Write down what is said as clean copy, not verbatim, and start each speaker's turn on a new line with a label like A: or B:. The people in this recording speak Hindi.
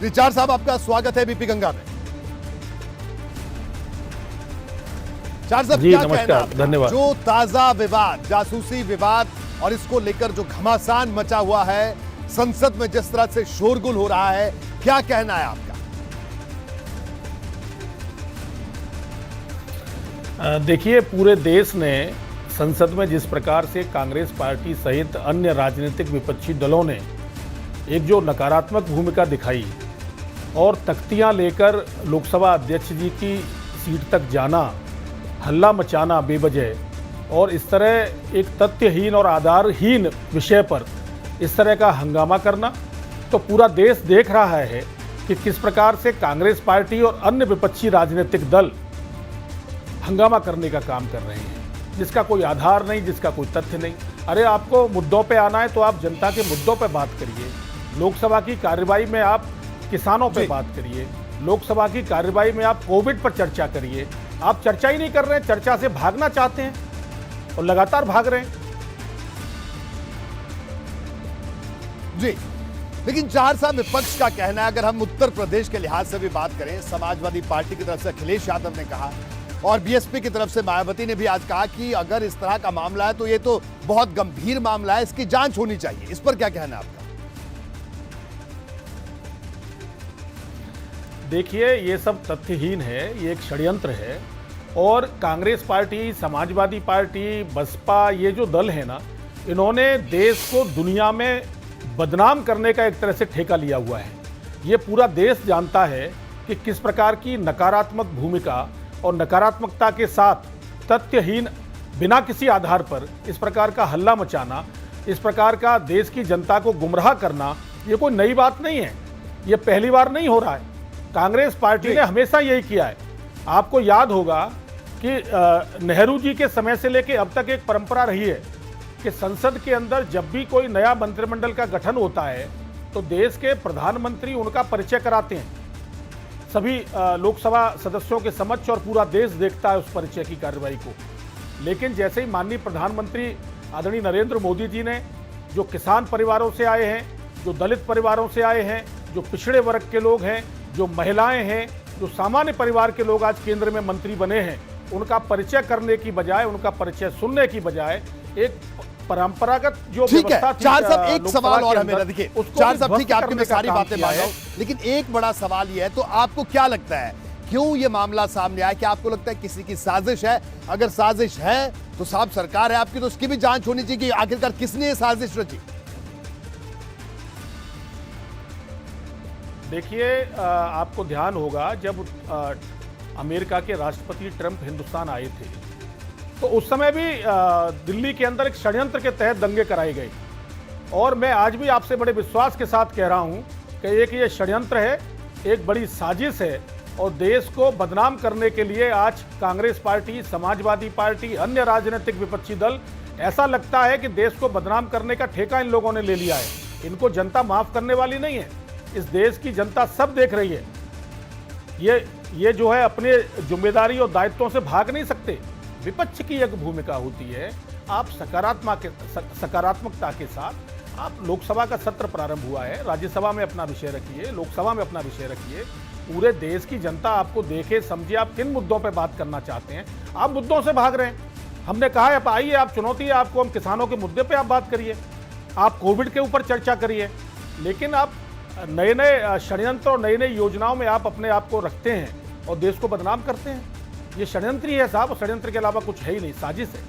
A: रिचार्ड साहब, आपका स्वागत है बीपी गंगा में। चार साहब,
B: जी
A: क्या
B: नमस्कार,
A: कहना आपका?
B: धन्यवाद।
A: जो ताजा विवाद, जासूसी विवाद और इसको लेकर जो घमासान मचा हुआ है, संसद में जिस तरह से शोरगुल हो रहा है, क्या कहना है आपका?
B: देखिए, पूरे देश ने संसद में जिस प्रकार से कांग्रेस पार्टी सहित अन्य राजनीतिक विपक्षी दलों ने एक जो नकारात्मक भूमिका दिखाई और तख्तियां लेकर लोकसभा अध्यक्ष जी की सीट तक जाना, हल्ला मचाना बेवजह और इस तरह एक तथ्यहीन और आधारहीन विषय पर इस तरह का हंगामा करना, तो पूरा देश देख रहा है कि किस प्रकार से कांग्रेस पार्टी और अन्य विपक्षी राजनीतिक दल हंगामा करने का काम कर रहे हैं, जिसका कोई आधार नहीं, जिसका कोई तथ्य नहीं। अरे, आपको मुद्दों पे आना है तो आप जनता के मुद्दों पे बात करिए। लोकसभा की कार्यवाही में आप किसानों पे बात करिए, लोकसभा की कार्यवाही में आप कोविड पर चर्चा करिए। आप चर्चा ही नहीं कर रहे हैं, चर्चा से भागना चाहते हैं और लगातार भाग रहे हैं।
A: जी, लेकिन चार साहब, विपक्ष का कहना है, अगर हम उत्तर प्रदेश के लिहाज से भी बात करें, समाजवादी पार्टी की तरफ से अखिलेश यादव ने कहा और बीएसपी की तरफ से मायावती ने भी आज कहा कि अगर इस तरह का मामला है तो ये तो बहुत गंभीर मामला है, इसकी जांच होनी चाहिए। इस पर क्या कहना है आपका?
B: देखिए, ये सब तथ्यहीन है, ये एक षड्यंत्र है और कांग्रेस पार्टी, समाजवादी पार्टी, बसपा, ये जो दल है ना, इन्होंने देश को दुनिया में बदनाम करने का एक तरह से ठेका लिया हुआ है। ये पूरा देश जानता है कि किस प्रकार की नकारात्मक भूमिका और नकारात्मकता के साथ तथ्यहीन, बिना किसी आधार पर इस प्रकार का हल्ला मचाना, इस प्रकार का देश की जनता को गुमराह करना, ये कोई नई बात नहीं है। ये पहली बार नहीं हो रहा है। कांग्रेस पार्टी ने हमेशा यही किया है। आपको याद होगा कि नेहरू जी के समय से लेकर अब तक एक परंपरा रही है कि संसद के अंदर जब भी कोई नया मंत्रिमंडल का गठन होता है तो देश के प्रधानमंत्री उनका परिचय कराते हैं सभी लोकसभा सदस्यों के समक्ष और पूरा देश देखता है उस परिचय की कार्रवाई को। लेकिन जैसे ही माननीय प्रधानमंत्री आदरणीय नरेंद्र मोदी जी ने, जो किसान परिवारों से आए हैं, जो दलित परिवारों से आए हैं, जो पिछड़े वर्ग के लोग हैं, जो महिलाएं हैं, जो सामान्य परिवार के लोग आज केंद्र में मंत्री बने हैं, उनका परिचय करने की बजाय, उनका परिचय सुनने की बजाय एक परंपरागत जो व्यवस्था थी,
A: चार साहब, एक सवाल और हमें देखिए। चार साहब, ठीक है, आपकी मैं सारी बातें मान रहा हूं, लेकिन एक बड़ा सवाल यह है, तो आपको क्या लगता है क्यों ये मामला सामने आया? क्या आपको लगता है किसी की साजिश है? अगर साजिश है तो साहब सरकार है आपकी, तो उसकी भी जांच होनी चाहिए कि आखिरकार किसने ये साजिश रची।
B: देखिए, आपको ध्यान होगा जब अमेरिका के राष्ट्रपति ट्रंप हिंदुस्तान आए थे तो उस समय भी दिल्ली के अंदर एक षड्यंत्र के तहत दंगे कराए गए और मैं आज भी आपसे बड़े विश्वास के साथ कह रहा हूं कि एक ये षड्यंत्र है, एक बड़ी साजिश है और देश को बदनाम करने के लिए आज कांग्रेस पार्टी, समाजवादी पार्टी, अन्य राजनीतिक विपक्षी दल, ऐसा लगता है कि देश को बदनाम करने का ठेका इन लोगों ने ले लिया है। इनको जनता माफ करने वाली नहीं है। इस देश की जनता सब देख रही है। ये जो है अपने जिम्मेदारी और दायित्वों से भाग नहीं सकते। विपक्ष की एक भूमिका होती है, आप सकारात्मकता के साथ आप लोकसभा का सत्र प्रारंभ हुआ है, राज्यसभा में अपना विषय रखिए, लोकसभा में अपना विषय रखिए। पूरे देश की जनता आपको देखे, समझे आप किन मुद्दों पर बात करना चाहते हैं। आप मुद्दों से भाग रहे हैं। हमने कहा है आइए, आप चुनौती है आपको, हम किसानों के मुद्दे पर आप बात करिए, आप कोविड के ऊपर चर्चा करिए, लेकिन आप नए नए षड्यंत्र और नई नई योजनाओं में आप अपने आप को रखते हैं और देश को बदनाम करते हैं। ये षड्यंत्र ही है साहब, षड्यंत्र के अलावा कुछ है ही नहीं, साजिश है।